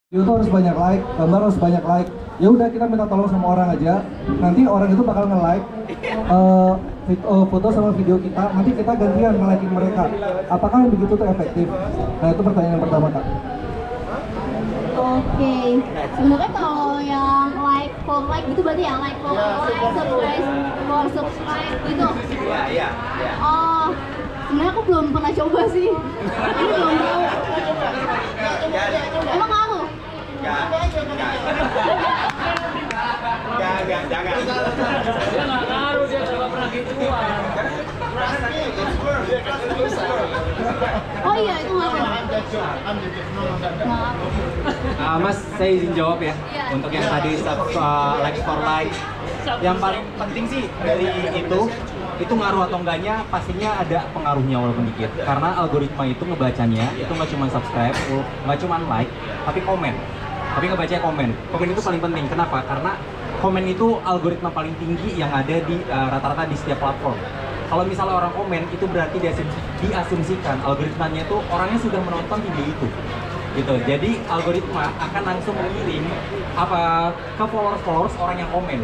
Video tuh harus banyak like, gambar harus banyak like. Ya udah kita minta tolong sama orang aja. Nanti orang itu bakal nge-like foto sama video kita. Nanti kita gantian nge-like mereka. Apakah yang begitu tuh efektif? Nah itu pertanyaan yang pertama kak. Oke, sebenarnya kalau yang like for like gitu berarti ya like for like, subscribe gitu. Iya. Oh, sebenarnya aku belum pernah coba sih. Ini belum tahu. Emang ngaruh? Jangan. Dia nggak ngaruh, dia nggak pernah gituan. Oh iya, itu ngaruh. Mas, saya izin jawab ya. Iya. Untuk yang tadi like for like, yang paling penting sih dari itu ngaruh atau enggaknya pastinya ada pengaruhnya walaupun dikit. Karena algoritma itu ngebacanya itu nggak cuma subscribe, nggak cuma like, tapi komen. Tapi ngebacanya komen. Komen itu paling penting. Kenapa? Karena komen itu algoritma paling tinggi yang ada di rata-rata di setiap platform. Kalau misalnya orang komen itu berarti diasumsikan algoritmanya itu orangnya sudah menonton video itu. Gitu. Jadi algoritma akan langsung mengirim ke followers orang yang komen,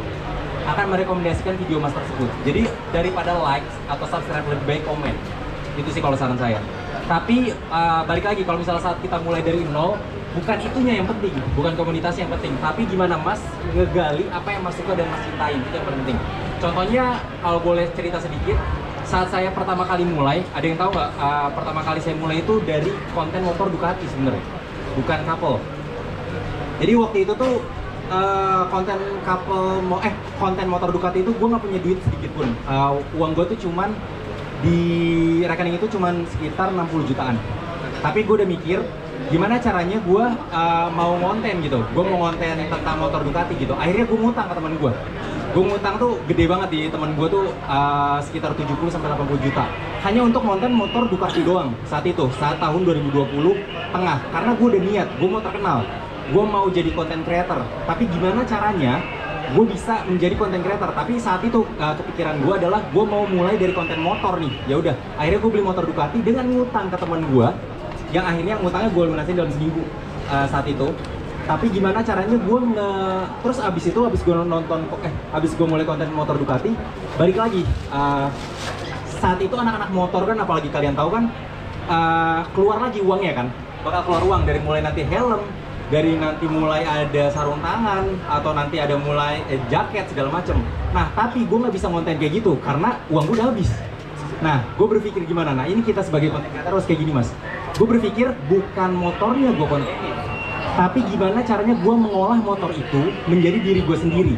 akan merekomendasikan video mas tersebut. Jadi daripada likes atau subscribe lebih baik komen. Itu sih kalau saran saya. Tapi balik lagi kalau misalnya saat kita mulai dari nol, bukan itunya yang penting, bukan komunitas yang penting, tapi gimana mas ngegali apa yang mas suka dan mas cintain, itu yang penting. Contohnya kalau boleh cerita sedikit, saat saya pertama kali mulai, ada yang tahu nggak? Pertama kali saya mulai itu dari konten motor Ducati sebenarnya, bukan couple. Jadi waktu itu tuh konten motor Ducati itu gue nggak punya duit sedikit pun. Uang gue tuh cuman di rekening itu cuman sekitar 60 jutaan. Tapi gue udah mikir gimana caranya gue mau ngonten gitu. Gue mau ngonten tentang motor Ducati gitu. Akhirnya gue ngutang ke teman gue. Gue ngutang tuh gede banget di teman gue tuh sekitar 70-80 juta. Hanya untuk ngonten motor Ducati doang saat itu, saat tahun 2020 tengah. Karena gue udah niat, gue mau terkenal. Gue mau jadi content creator. Tapi gimana caranya gue bisa menjadi content creator? Tapi saat itu kepikiran gue adalah gue mau mulai dari konten motor nih. Ya udah, akhirnya gue beli motor Ducati dengan ngutang ke teman gue, yang akhirnya ngutangnya gue lunasin dalam seminggu saat itu. Tapi gimana caranya gue terus abis gue mulai konten motor Ducati, balik lagi saat itu anak-anak motor kan, apalagi kalian tahu kan, keluar lagi uangnya kan, bakal keluar uang dari mulai nanti helm, dari nanti mulai ada sarung tangan, atau nanti ada mulai jaket segala macem. Nah tapi gue nggak bisa konten kayak gitu karena uang gue udah habis. Nah gue berpikir gimana, nah ini kita sebagai content creator harus kayak gini mas. Gue berpikir bukan motornya gue kontenin, tapi gimana caranya gue mengolah motor itu menjadi diri gue sendiri.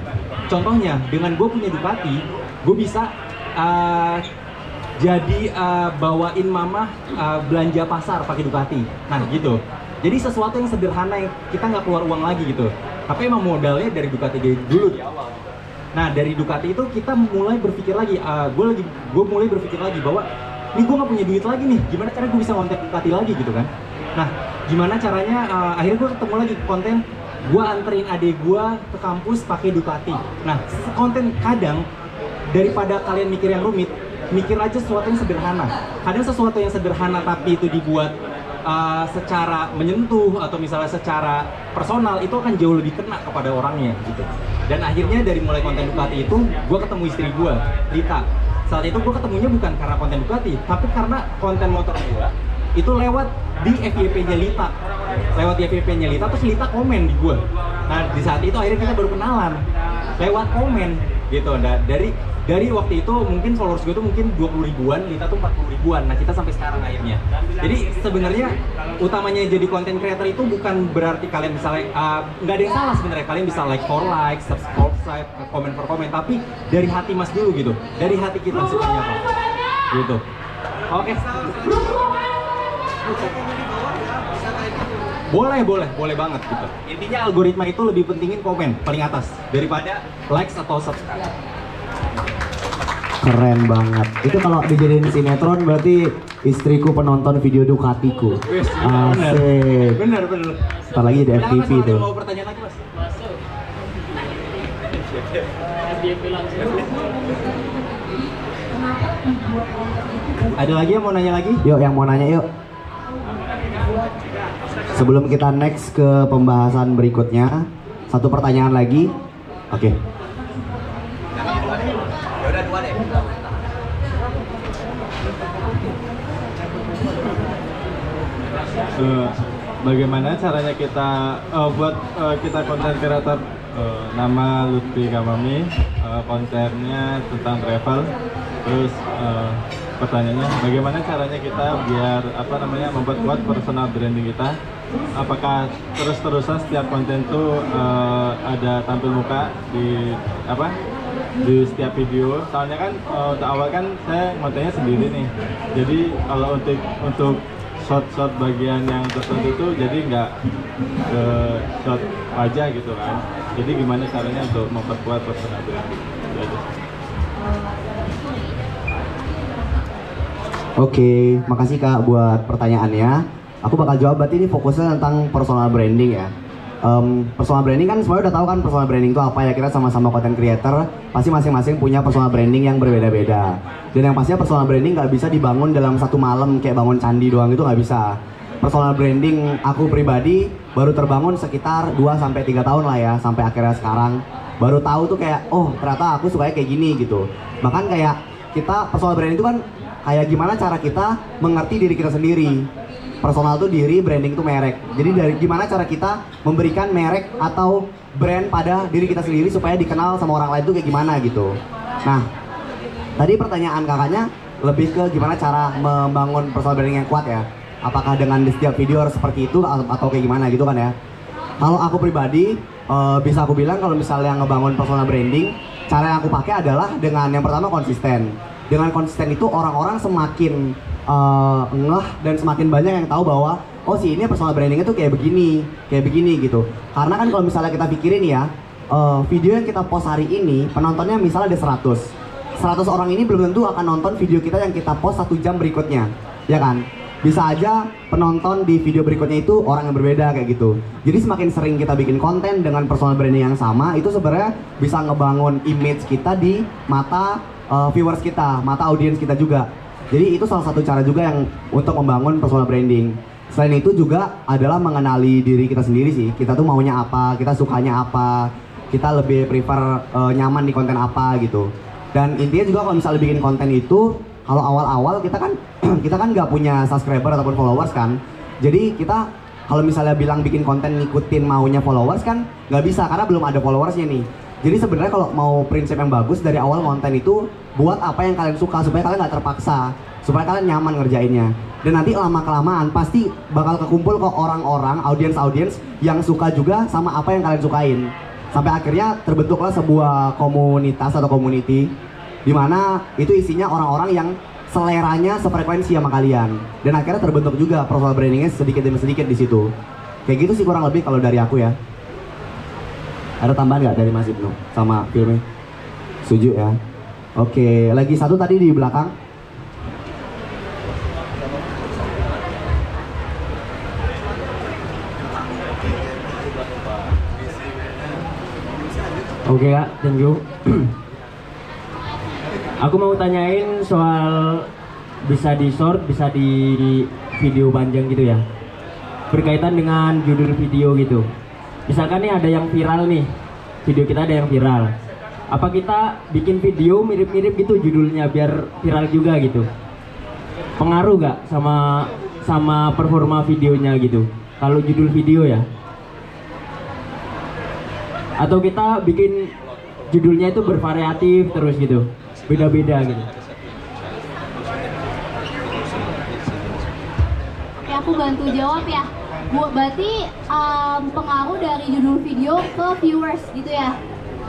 Contohnya dengan gue punya Ducati, gue bisa bawain mama belanja pasar pakai Ducati. Nah gitu. Jadi sesuatu yang sederhana yang kita nggak keluar uang lagi gitu. Tapi emang modalnya dari Ducati dulu di awal. Nah dari Ducati itu kita mulai berpikir lagi, gue mulai berpikir lagi bahwa ini gue nggak punya duit lagi nih. Gimana caranya gue bisa konten Ducati lagi gitu kan? Nah gimana caranya? Akhirnya gue ketemu lagi konten. Gue anterin adik gue ke kampus pakai Ducati. Nah konten kadang daripada kalian mikir yang rumit, mikir aja sesuatu yang sederhana. Kadang sesuatu yang sederhana tapi itu dibuat secara menyentuh atau misalnya secara personal, itu akan jauh lebih kena kepada orangnya gitu. Dan akhirnya dari mulai konten Ducati itu, gue ketemu istri gue, Lita. Saat itu gue ketemunya bukan karena konten Ducati, tapi karena konten motor gue itu lewat di FYP-nya Lita. Lewat di FYP-nya Lita, terus Lita komen di gue. Nah di saat itu akhirnya kita baru kenalan lewat komen gitu. Nah, dari waktu itu mungkin followers gue tuh mungkin 20 ribuan, Lita tuh 40 ribuan. Nah kita sampai sekarang akhirnya. Jadi sebenarnya utamanya jadi content creator itu bukan berarti kalian misalnya nggak ada yang salah sebenarnya. Kalian bisa like for like, subscribe, comment for comment. Tapi dari hati mas dulu gitu. Dari hati kita sukanya apa gitu. Oke. Boleh banget gitu. Intinya algoritma itu lebih pentingin komen paling atas daripada likes atau subscribe. Keren banget. Itu kalau dijadiin sinetron berarti istriku penonton video Ducatiku. Asik. Bener. Ntar lagi di FTV tuh. Mau pertanyaan lagi mas? Ada lagi yang mau nanya lagi? Yuk, yang mau nanya yuk. Sebelum kita next ke pembahasan berikutnya, satu pertanyaan lagi. Oke. Bagaimana caranya kita buat kita konten kreator, nama Lutfi Kamami, kontennya tentang travel. Terus pertanyaannya, bagaimana caranya kita biar memperkuat personal branding kita? Apakah terus-terusan setiap konten tuh ada tampil muka di setiap video? Soalnya kan untuk awal kan saya kontennya sendiri nih. Jadi kalau untuk shot bagian yang tertentu itu jadi nggak ke shot wajah gitu kan. Jadi gimana caranya untuk memperkuat personal branding? Oke, makasih Kak buat pertanyaannya. Aku bakal jawab, berarti ini fokusnya tentang personal branding ya. Personal branding kan semuanya udah tahu kan personal branding itu apa ya. Kita sama-sama content creator, pasti masing-masing punya personal branding yang berbeda-beda. Dan yang pastinya personal branding nggak bisa dibangun dalam satu malam kayak bangun candi doang, itu nggak bisa. Personal branding aku pribadi baru terbangun sekitar 2-3 tahun lah ya, sampai akhirnya sekarang baru tahu tuh kayak, oh ternyata aku sukanya kayak gini gitu. Bahkan kayak kita personal branding itu kan kayak gimana cara kita mengerti diri kita sendiri. Personal tuh diri, branding tuh merek. Jadi dari gimana cara kita memberikan merek atau brand pada diri kita sendiri supaya dikenal sama orang lain tuh kayak gimana gitu. Nah, tadi pertanyaan kakaknya lebih ke gimana cara membangun personal branding yang kuat ya. Apakah dengan di setiap video harus seperti itu atau kayak gimana gitu kan ya. Kalau aku pribadi bisa aku bilang kalau misalnya ngebangun personal branding, cara yang aku pakai adalah dengan yang pertama konsisten. Dengan konsisten itu orang-orang semakin ngeh dan semakin banyak yang tahu bahwa oh si ini personal brandingnya tuh kayak begini gitu. Karena kan kalau misalnya kita pikirin ya, video yang kita post hari ini penontonnya misalnya ada 100 orang ini belum tentu akan nonton video kita yang kita post 1 jam berikutnya, ya kan? Bisa aja penonton di video berikutnya itu orang yang berbeda kayak gitu. Jadi semakin sering kita bikin konten dengan personal branding yang sama, itu sebenarnya bisa ngebangun image kita di mata viewers kita, mata audiens kita juga. Jadi itu salah satu cara juga yang untuk membangun personal branding. Selain itu juga adalah mengenali diri kita sendiri sih. Kita tuh maunya apa, kita sukanya apa, kita lebih prefer nyaman di konten apa gitu. Dan intinya juga kalau misalnya bikin konten itu, kalau awal-awal kita kan nggak punya subscriber ataupun followers kan. Jadi kita kalau misalnya bilang bikin konten ngikutin maunya followers kan nggak bisa karena belum ada followersnya nih. Jadi sebenarnya kalau mau prinsip yang bagus dari awal konten itu buat apa yang kalian suka supaya kalian nggak terpaksa, supaya kalian nyaman ngerjainnya. Dan nanti lama-kelamaan pasti bakal kekumpul kok orang-orang, audiens yang suka juga sama apa yang kalian sukain. Sampai akhirnya terbentuklah sebuah komunitas atau community di mana itu isinya orang-orang yang seleranya sefrekuensi sama kalian. Dan akhirnya terbentuk juga personal brandingnya sedikit demi sedikit di situ. Kayak gitu sih kurang lebih kalau dari aku ya. Ada tambahan nggak dari Mas Ibnu sama filmnya? Setuju ya? Oke, lagi satu tadi di belakang. Oke Kak, thank you. Aku mau tanyain soal bisa di short, bisa di video panjang gitu ya. Berkaitan dengan judul video gitu. Misalkan nih ada yang viral nih, video kita ada yang viral. Apa kita bikin video mirip-mirip gitu judulnya biar viral juga gitu? Pengaruh gak sama performa videonya gitu? Kalau judul video ya? Atau kita bikin judulnya itu bervariatif terus gitu, beda-beda gitu? Oke, aku bantu jawab ya. Berarti pengaruh dari judul video ke viewers gitu ya.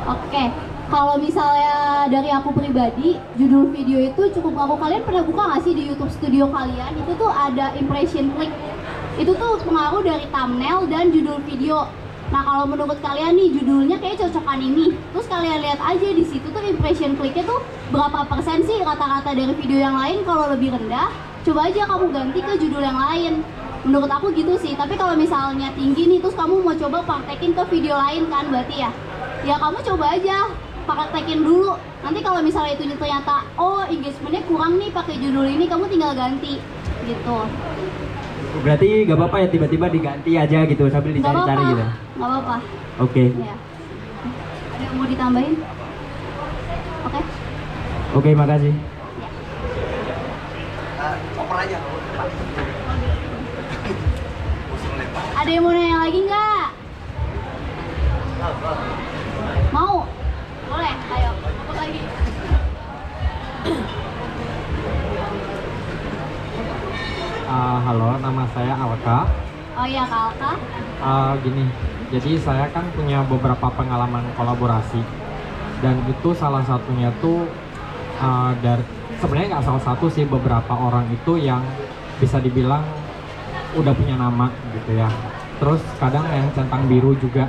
Oke, kalau misalnya dari aku pribadi, judul video itu cukup ngaruh. Kalian pernah buka nggak sih di YouTube Studio kalian? Itu tuh ada impression click. Itu tuh pengaruh dari thumbnail dan judul video. Nah, kalau menurut kalian nih judulnya kayak cocokan ini, terus kalian lihat aja di situ tuh impression clicknya tuh berapa persen sih rata-rata dari video yang lain. Kalau lebih rendah, coba aja kamu ganti ke judul yang lain. Menurut aku gitu sih. Tapi kalau misalnya tinggi nih, terus kamu mau coba praktekin ke video lain kan, berarti ya kamu coba aja praktekin dulu. Nanti kalau misalnya itu ternyata oh engagementnya kurang nih pakai judul ini, kamu tinggal ganti gitu. Berarti gak apa-apa ya tiba-tiba diganti aja gitu sambil Nggak dicari-cari apa-apa, gitu. nggak apa-apa. Oke. Ya. Ada yang mau ditambahin? Oke. Oke, makasih. Ada yang mau nanya lagi nggak? Mau? Boleh, ayo. Apa lagi? Halo, nama saya Alka. Oh iya, Kak Alka. Gini, jadi saya kan punya beberapa pengalaman kolaborasi dan itu salah satunya tuh dari sebenarnya nggak salah satu sih, beberapa orang itu yang bisa dibilang udah punya nama gitu ya. Terus kadang yang centang biru juga,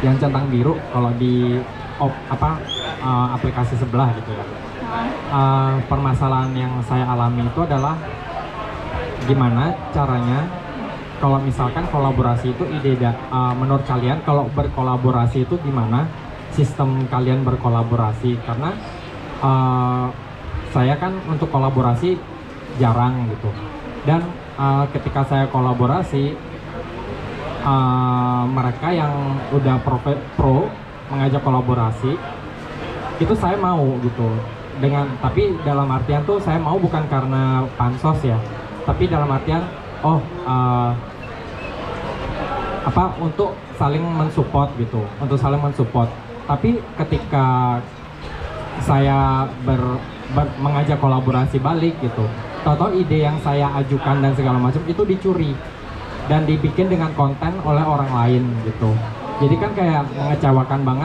yang centang biru kalau di aplikasi sebelah gitu ya. Permasalahan yang saya alami itu adalah gimana caranya kalau misalkan kolaborasi itu menurut kalian kalau berkolaborasi itu gimana sistem kalian berkolaborasi, karena saya kan untuk kolaborasi jarang gitu, dan ketika saya kolaborasi mereka yang udah pro mengajak kolaborasi itu saya mau gitu, tapi dalam artian tuh saya mau bukan karena pansos ya, tapi dalam artian untuk saling mensupport gitu, untuk saling mensupport. Tapi ketika saya mengajak kolaborasi balik gitu, tahu-tahu ide yang saya ajukan dan segala macam itu dicuri dan dibikin dengan konten oleh orang lain gitu. Jadi kan kayak mengecewakan banget.